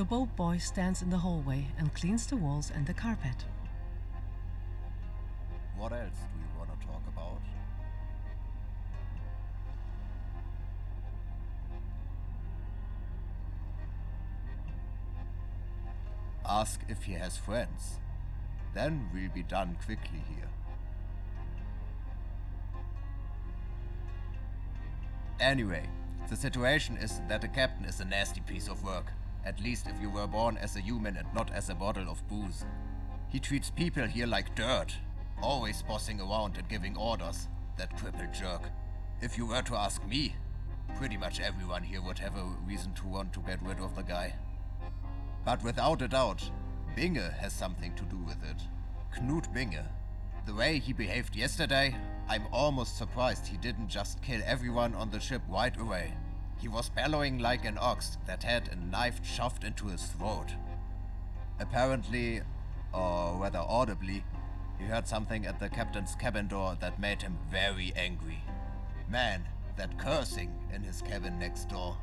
The boat boy stands in the hallway and cleans the walls and the carpet. What else do you want to talk about? Ask if he has friends. Then we'll be done quickly here. Anyway, the situation is that the captain is a nasty piece of work. At least if you were born as a human and not as a bottle of booze. He treats people here like dirt, always bossing around and giving orders, that crippled jerk. If you were to ask me, pretty much everyone here would have a reason to want to get rid of the guy. But without a doubt, Binge has something to do with it. Knut Binge. The way he behaved yesterday, I'm almost surprised he didn't just kill everyone on the ship right away. He was bellowing like an ox that had a knife shoved into his throat. Apparently, or rather audibly, he heard something at the captain's cabin door that made him very angry. Man, that cursing in his cabin next door.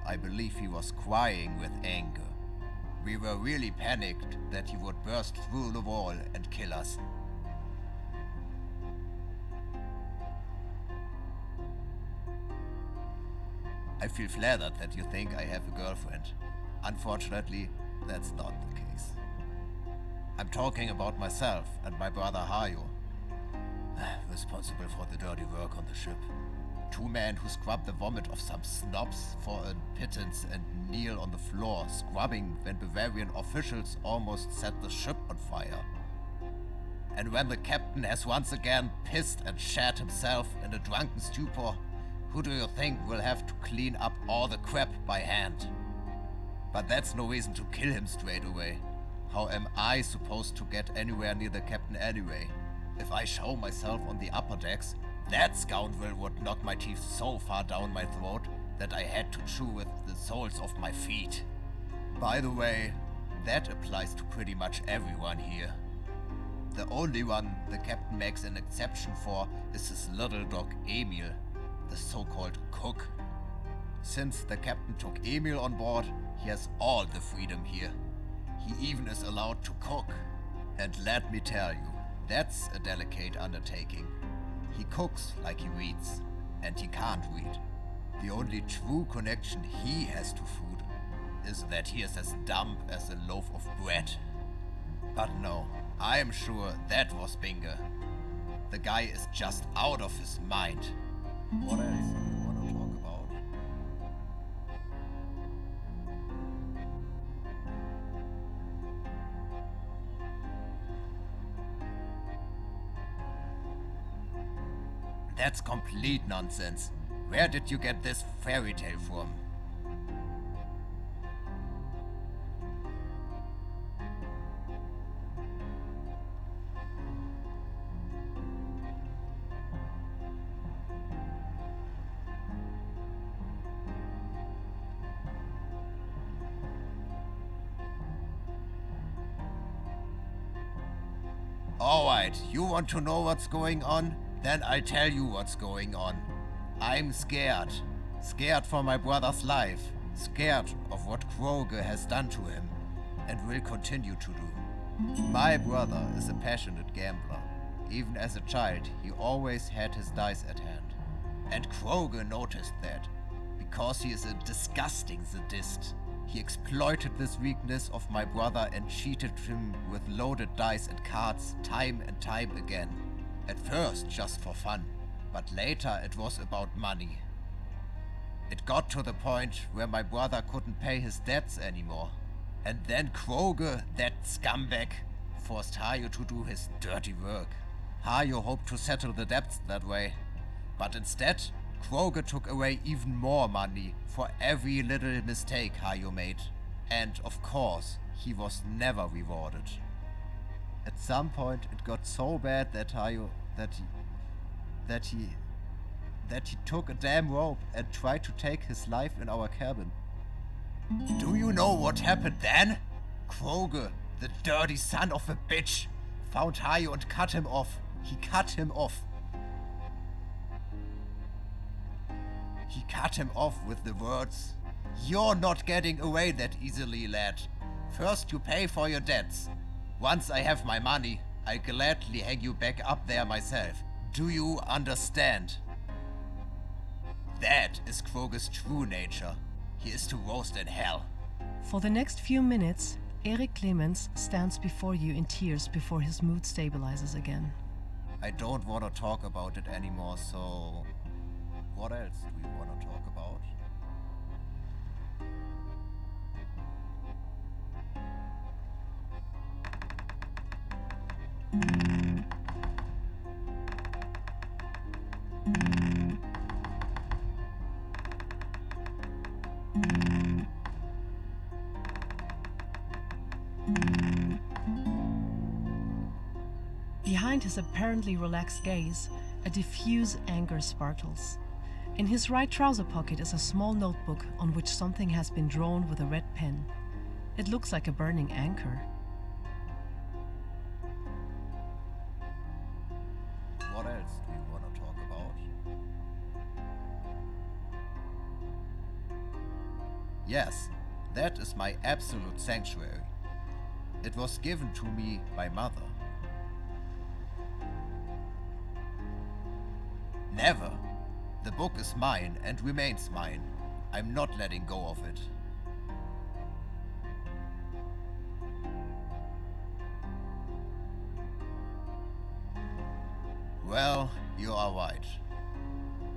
I believe he was crying with anger. We were really panicked that he would burst through the wall and kill us. I feel flattered that you think I have a girlfriend. Unfortunately, that's not the case. I'm talking about myself and my brother Hayo, responsible for the dirty work on the ship. Two men who scrub the vomit of some snobs for a pittance and kneel on the floor, scrubbing when Bavarian officials almost set the ship on fire. And when the captain has once again pissed and shat himself in a drunken stupor, who do you think will have to clean up all the crap by hand? But that's no reason to kill him straight away. How am I supposed to get anywhere near the captain anyway? If I show myself on the upper decks, that scoundrel would knock my teeth so far down my throat that I had to chew with the soles of my feet. By the way, that applies to pretty much everyone here. The only one the captain makes an exception for is his little dog Emil, the so-called cook. Since the captain took Emil on board, he has all the freedom here. He even is allowed to cook. And let me tell you, that's a delicate undertaking. He cooks like he reads, and he can't read. The only true connection he has to food is that he is as dumb as a loaf of bread. But no, I am sure that was Binge. The guy is just out of his mind. What else do you want to talk about? That's complete nonsense. Where did you get this fairy tale from? Alright, you want to know what's going on? Then I'll tell you what's going on. I'm scared. Scared for my brother's life. Scared of what Kroge has done to him, and will continue to do. My brother is a passionate gambler. Even as a child, he always had his dice at hand. And Kroge noticed that, because he is a disgusting sadist. He exploited this weakness of my brother and cheated him with loaded dice and cards time and time again. At first just for fun, but later it was about money. It got to the point where my brother couldn't pay his debts anymore. And then Kroge, that scumbag, forced Hayo to do his dirty work. Hayo hoped to settle the debts that way, but instead Kroge took away even more money for every little mistake Hayo made. And of course, he was never rewarded. At some point it got so bad that Hayo that he took a damn rope and tried to take his life in our cabin. Do you know what happened then? Kroge, the dirty son of a bitch, found Hayo and cut him off. He cut him off. He cut him off with the words, You're not getting away that easily, lad. First you pay for your debts. Once I have my money, I'll gladly hang you back up there myself. Do you understand? That is Kroger's true nature. He is to roast in hell. For the next few minutes, Erik Clemens stands before you in tears before his mood stabilizes again. I don't want to talk about it anymore, so what else do you want to talk about? Behind his apparently relaxed gaze, a diffuse anger sparkles. In his right trouser pocket is a small notebook on which something has been drawn with a red pen. It looks like a burning anchor. What else do you want to talk about? Yes, that is my absolute sanctuary. It was given to me by mother. Never. The book is mine and remains mine. I'm not letting go of it. Well, you are right.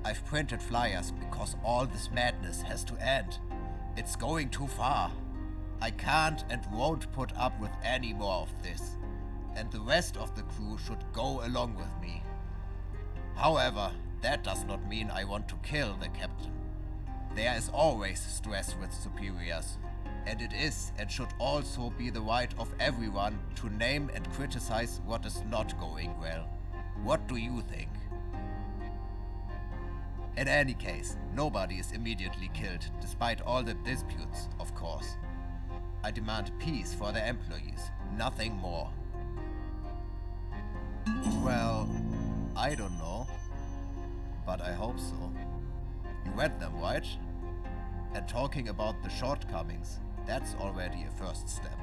I've printed flyers because all this madness has to end. It's going too far. I can't and won't put up with any more of this. And the rest of the crew should go along with me. However, that does not mean I want to kill the captain. There is always stress with superiors, and it is and should also be the right of everyone to name and criticize what is not going well. What do you think? In any case, nobody is immediately killed, despite all the disputes, of course. I demand peace for the employees, nothing more. Well, I don't know. But I hope so. You read them, right? And talking about the shortcomings, that's already a first step.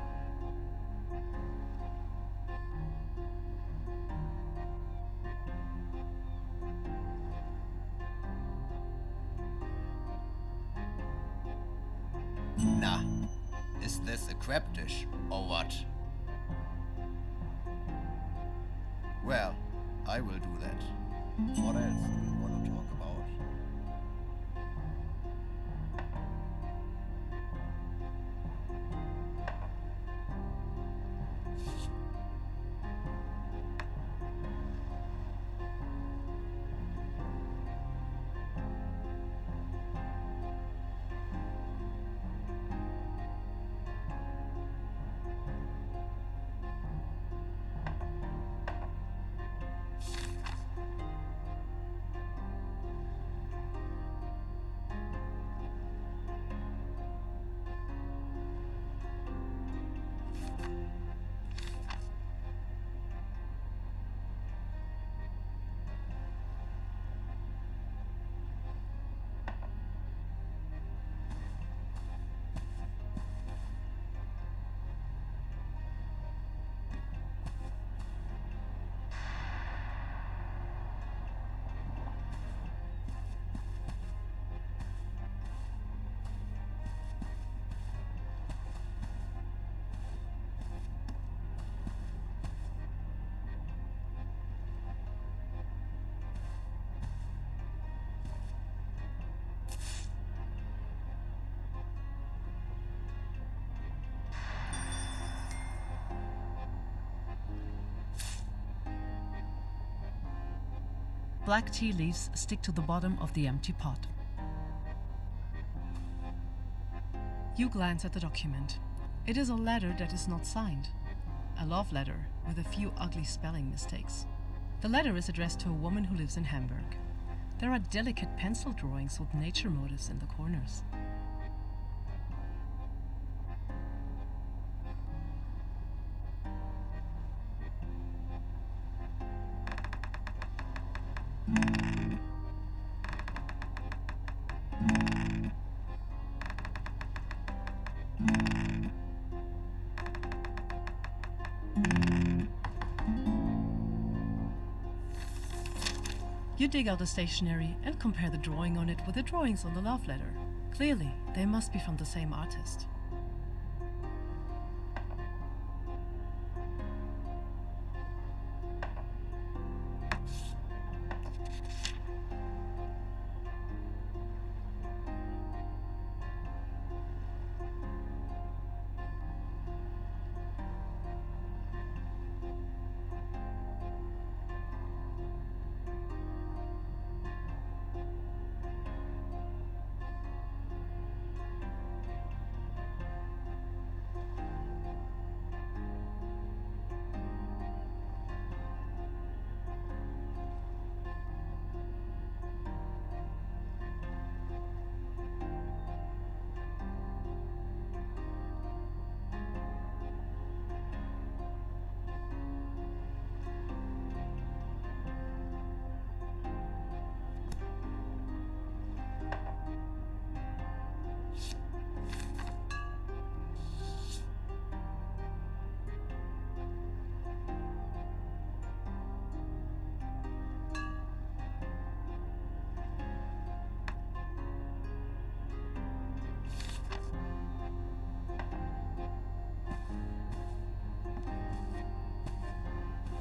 Nah, is this a crab dish or what? Well, I will do that. What else do you want to talk about? Black tea leaves stick to the bottom of the empty pot. You glance at the document. It is a letter that is not signed. A love letter with a few ugly spelling mistakes. The letter is addressed to a woman who lives in Hamburg. There are delicate pencil drawings with nature motifs in the corners. You dig out the stationery and compare the drawing on it with the drawings on the love letter. Clearly, they must be from the same artist.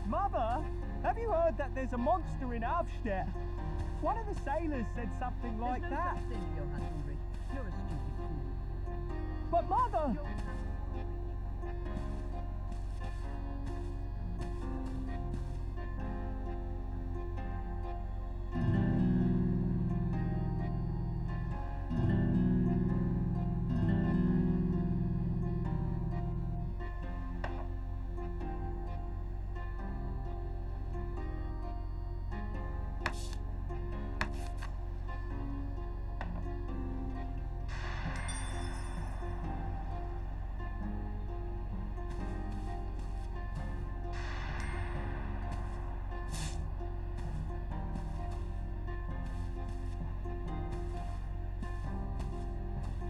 Mother, have you heard that there's a monster in Avstedt? One of the sailors said something like that. You're a stupid fool. But Mother!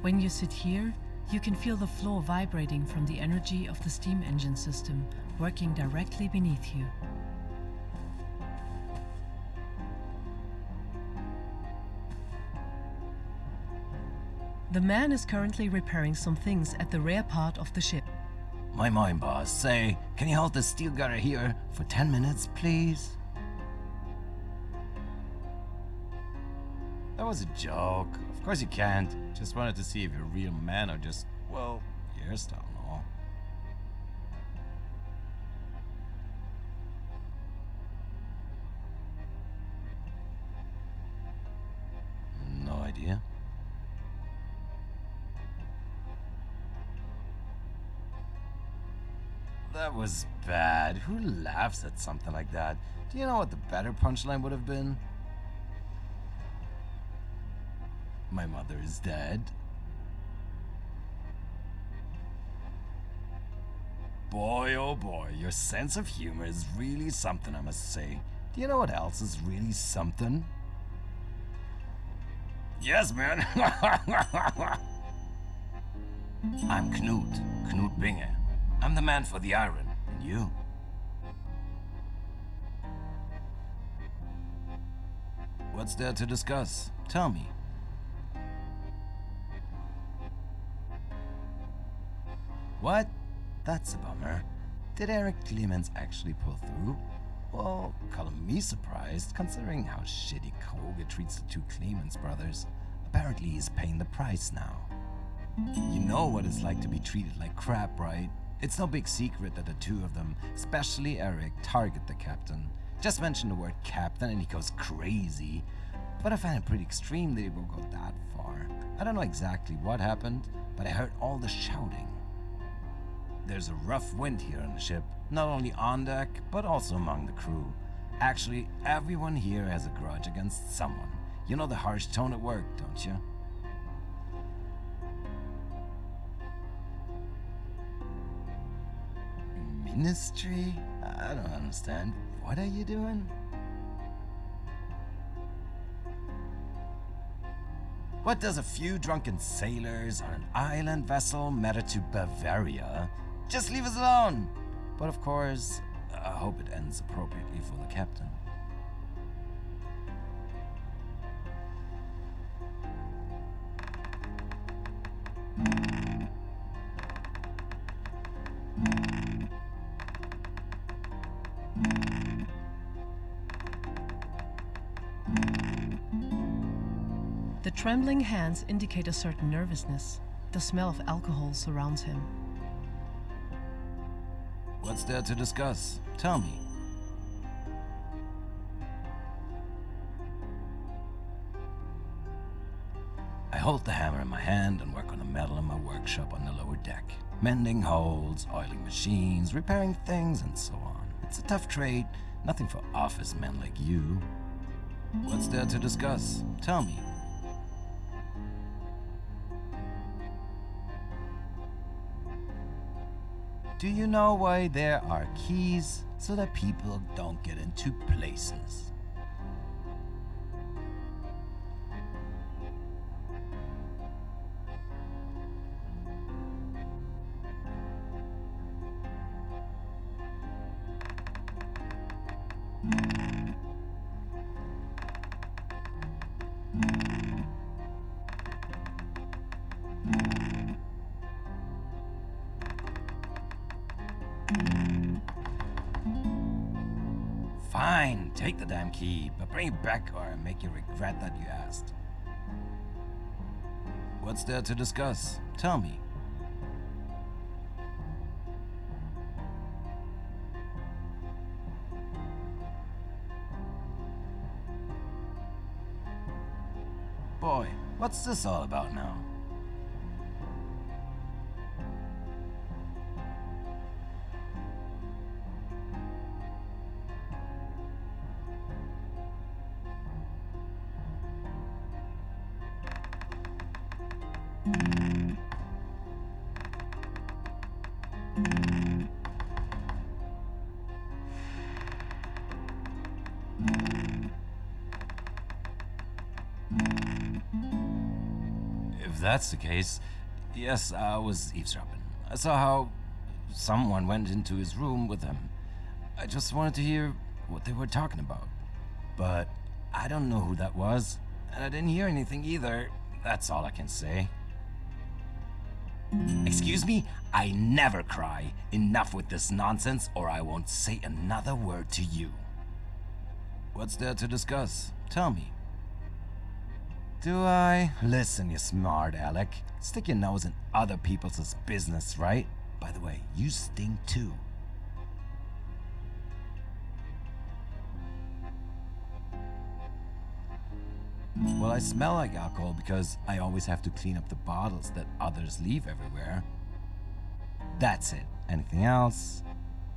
When you sit here, you can feel the floor vibrating from the energy of the steam engine system working directly beneath you. The man is currently repairing some things at the rear part of the ship. My boss. Say, can you hold the steel gutter here for 10 minutes, please? That was a joke. Of course you can't. Just wanted to see if you're a real man or just, well, your hairstyle and all. No idea. That was bad. Who laughs at something like that? Do you know what the better punchline would have been? My mother is dead. Boy, oh boy, your sense of humor is really something, I must say. Do you know what else is really something? Yes, man. I'm Knut Binge. I'm the man for the iron. And you? What's there to discuss? Tell me. What? That's a bummer. Did Eric Clemens actually pull through? Well, color me surprised, considering how shitty Kroge treats the two Clemens brothers. Apparently he's paying the price now. You know what it's like to be treated like crap, right? It's no big secret that the two of them, especially Eric, target the captain. Just mention the word captain and he goes crazy. But I find it pretty extreme that he will go that far. I don't know exactly what happened, but I heard all the shouting. There's a rough wind here on the ship, not only on deck, but also among the crew. Actually, everyone here has a grudge against someone. You know the harsh tone at work, don't you? Ministry? I don't understand. What are you doing? What does a few drunken sailors on an island vessel matter to Bavaria? Just leave us alone. But of course, I hope it ends appropriately for the captain. The trembling hands indicate a certain nervousness. The smell of alcohol surrounds him. What's there to discuss? Tell me. I hold the hammer in my hand and work on the metal in my workshop on the lower deck. Mending holes, oiling machines, repairing things, and so on. It's a tough trade, nothing for office men like you. What's there to discuss? Tell me. Do you know why there are keys? So that people don't get into places. Fine, take the damn key, but bring it back or I make you regret that you asked. What's there to discuss? Tell me. Boy, what's this all about now? If that's the case, yes, I was eavesdropping. I saw how someone went into his room with him. I just wanted to hear what they were talking about. But I don't know who that was, and I didn't hear anything either. That's all I can say. Excuse me? I never cry. Enough with this nonsense, or I won't say another word to you. What's there to discuss? Tell me. Do I? Listen, you smart Alec. Stick your nose in other people's business, right? By the way, you stink too. Well, I smell like alcohol because I always have to clean up the bottles that others leave everywhere. That's it. Anything else?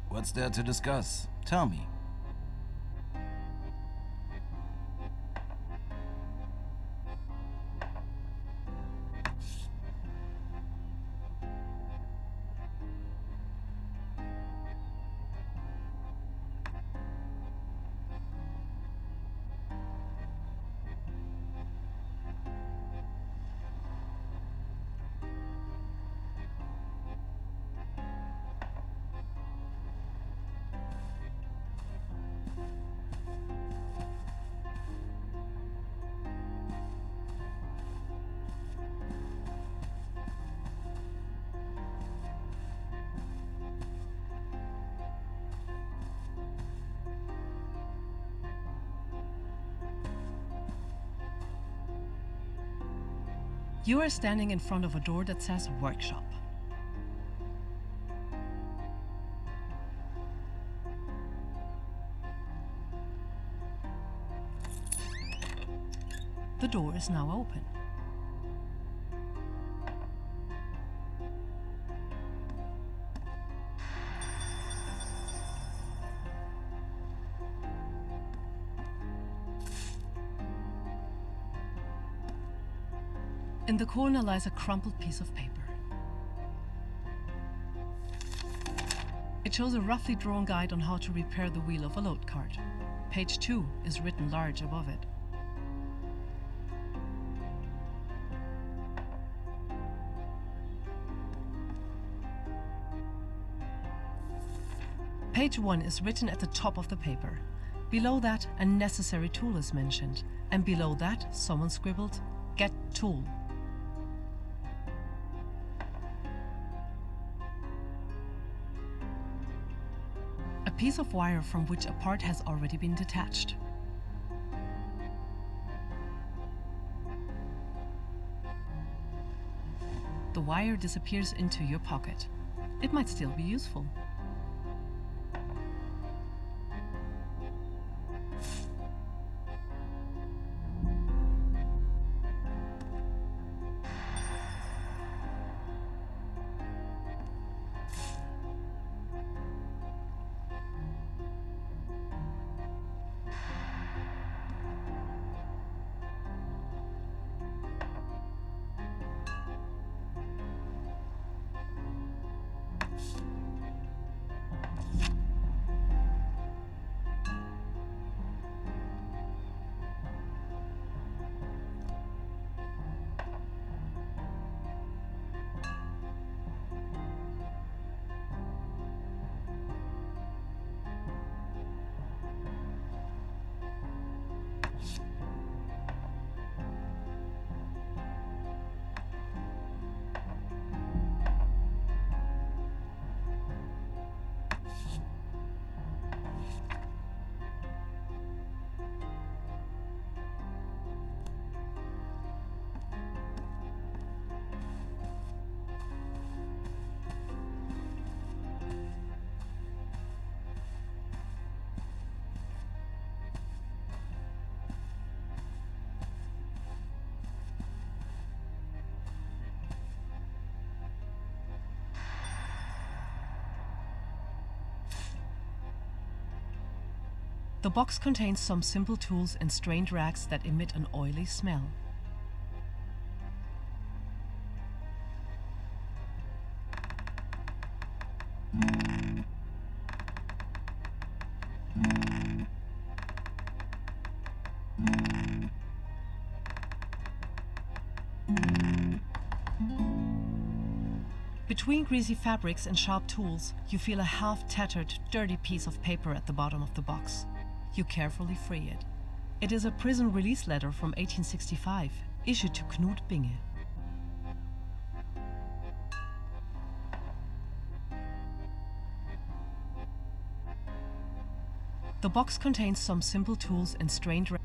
What's there to discuss? Tell me. You are standing in front of a door that says workshop. The door is now open. In the corner lies a crumpled piece of paper. It shows a roughly drawn guide on how to repair the wheel of a load cart. Page 2 is written large above it. Page 1 is written at the top of the paper. Below that, a necessary tool is mentioned, and below that, someone scribbled, "Get tool." A piece of wire from which a part has already been detached. The wire disappears into your pocket. It might still be useful. The box contains some simple tools and strained rags that emit an oily smell. Between greasy fabrics and sharp tools, you feel a half-tattered, dirty piece of paper at the bottom of the box. You carefully free it. It is a prison release letter from 1865, issued to Knut Binge. The box contains some simple tools and strained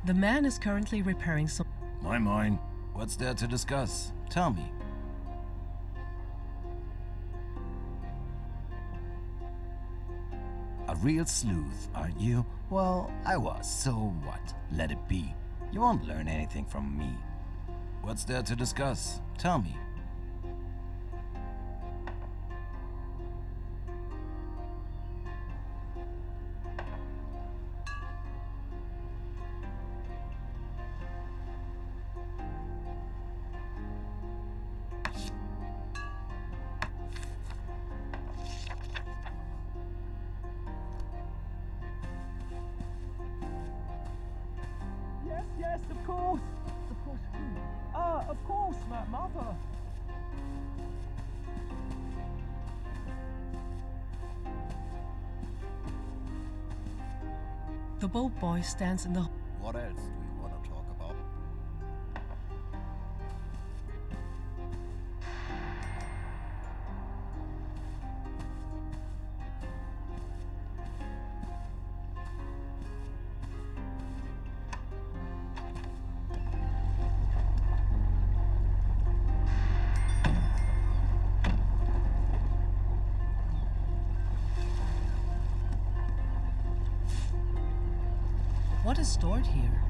The man is currently repairing some... Moin. What's there to discuss? Tell me. A real sleuth, aren't you? Well, I was, so what? Let it be. You won't learn anything from me. What's there to discuss? Tell me. Yes, of course. Of course who? Of course, my mother. The boat boy stands in the... What else do you want to talk about? What is stored here?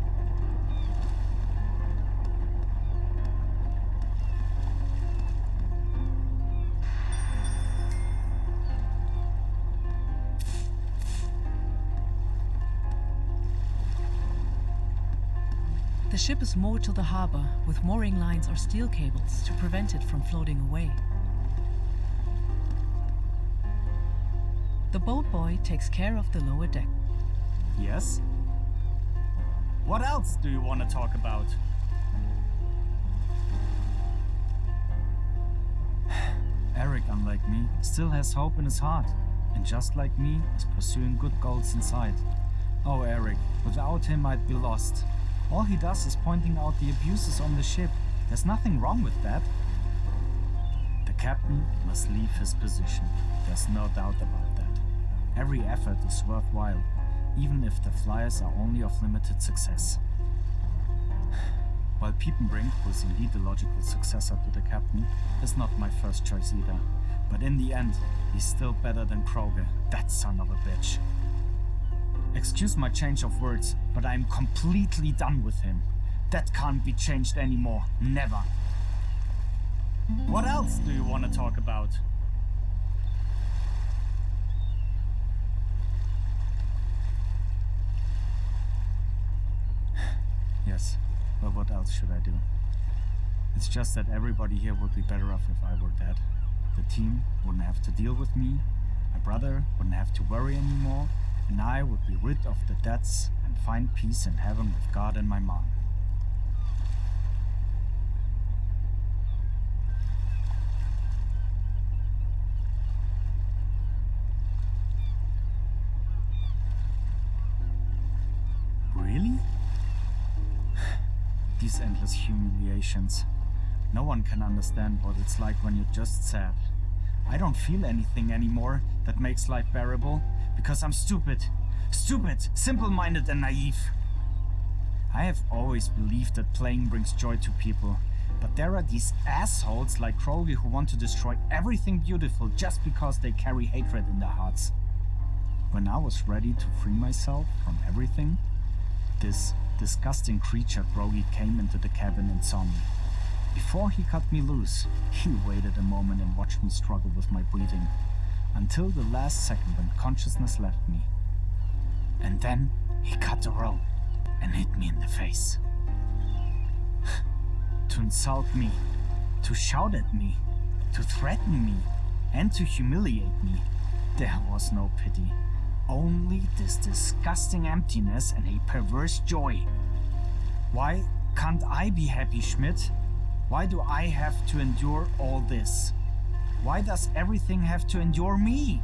ship is moored to the harbor with mooring lines or steel cables to prevent it from floating away. The boat boy takes care of the lower deck. Yes? What else do you want to talk about? Eric, unlike me, still has hope in his heart, and just like me, is pursuing good goals inside. Oh, Eric, without him I'd be lost. All he does is pointing out the abuses on the ship. There's nothing wrong with that. The captain must leave his position. There's no doubt about that. Every effort is worthwhile, even if the flyers are only of limited success. While Bricht, who is indeed the logical successor to the captain, is not my first choice either. But in the end, he's still better than Prolog, that son of a bitch. Excuse my change of words, but I'm completely done with him. That can't be changed anymore, never. What else do you want to talk about? Yes, but what else should I do? It's just that everybody here would be better off if I were dead. The team wouldn't have to deal with me, my brother wouldn't have to worry anymore, and I would be rid of the debts and find peace in heaven with God and my mom. Really? These endless humiliations. No one can understand what it's like when you're just sad. I don't feel anything anymore that makes life bearable, because I'm stupid. Stupid, simple-minded and naive. I have always believed that playing brings joy to people, but there are these assholes like Prolog who want to destroy everything beautiful just because they carry hatred in their hearts. When I was ready to free myself from everything, this disgusting creature Prolog came into the cabin and saw me. Before he cut me loose, he waited a moment and watched me struggle with my breathing, until the last second when consciousness left me. And then he cut the rope and hit me in the face. To insult me, to shout at me, to threaten me, and to humiliate me, there was no pity. Only this disgusting emptiness and a perverse joy. Why can't I be happy, Schmidt? Why do I have to endure all this? Why does everything have to endure me?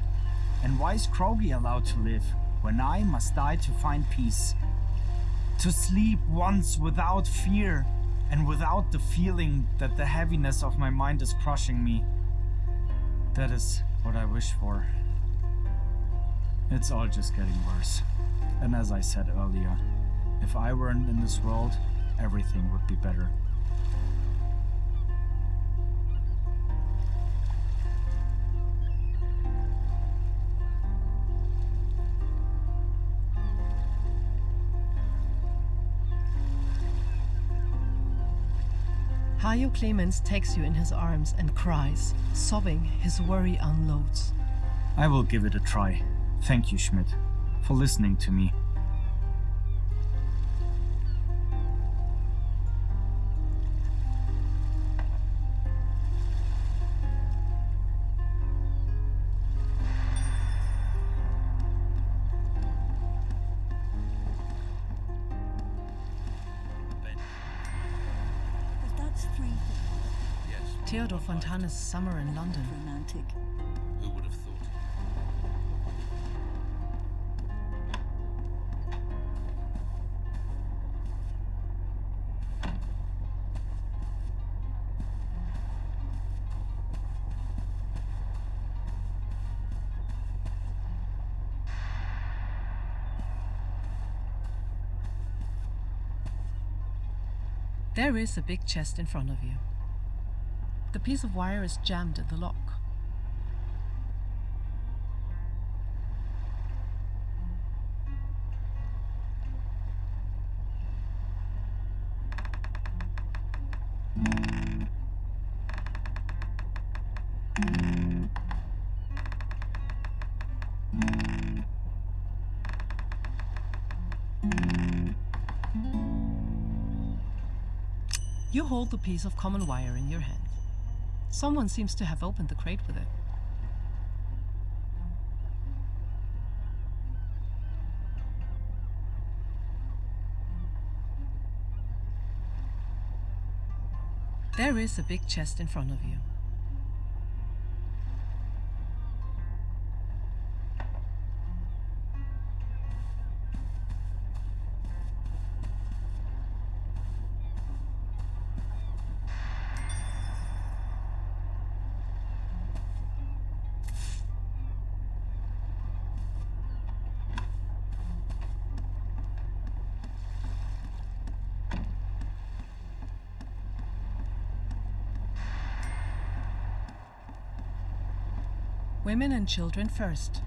And why is Prolog allowed to live when I must die to find peace? To sleep once without fear and without the feeling that the heaviness of my mind is crushing me. That is what I wish for. It's all just getting worse. And as I said earlier, if I weren't in this world, everything would be better. Hajo Clemens takes you in his arms and cries, sobbing, his worry unloads. I will give it a try. Thank you, Schmidt, for listening to me. But that's three things. Yes. Theodor Fontana's Summer in London. Romantic. Who would have thought? There is a big chest in front of you. The piece of wire is jammed in the lock. You hold the piece of common wire in your hand. Someone seems to have opened the crate with it. There is a big chest in front of you. Women and children first.